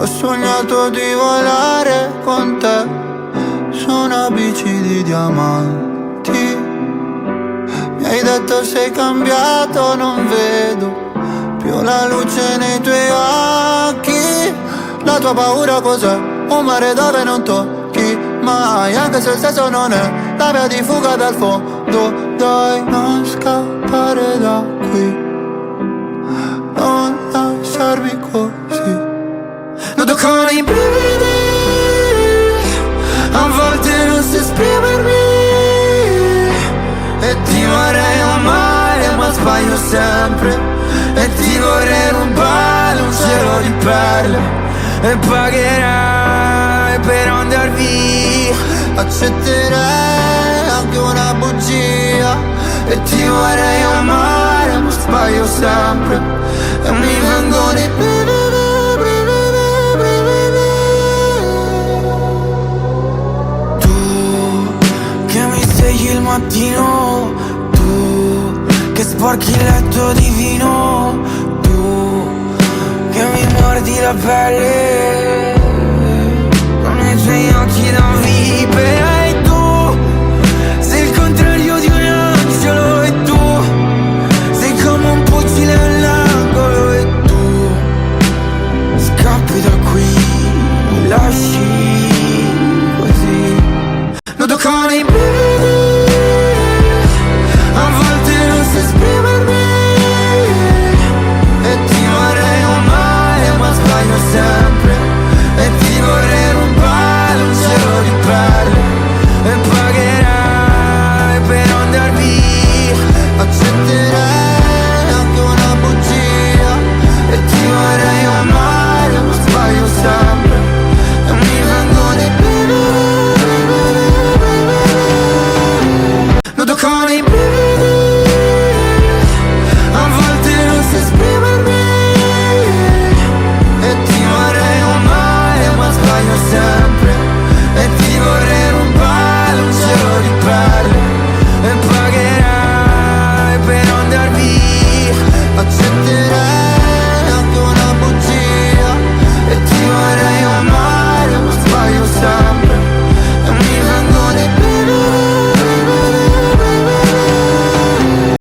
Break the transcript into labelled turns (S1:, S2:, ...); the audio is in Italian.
S1: Ho sognato di volare con te su una bici di diamanti. Mi hai detto sei cambiato, non vedo più la luce nei tuoi occhi. La tua paura cos'è? Un mare dove non tocchi mai, anche se il senso non è la via di fuga dal fondo. Dai, non scappare da qui, non lasciarmi così. Nudo con i brividi, a volte non so esprimermi, e ti vorrei amare ma sbaglio sempre, e ti vorrei rubare un cielo di perle, e pagherai per andar via. Accetterei anche una bugia, e ti vorrei amare ma sbaglio sempre, e mi vengono i brividi. Il mattino, tu che sporchi il letto di vino, tu che mi mordi la pelle con i tuoi occhi da vipera.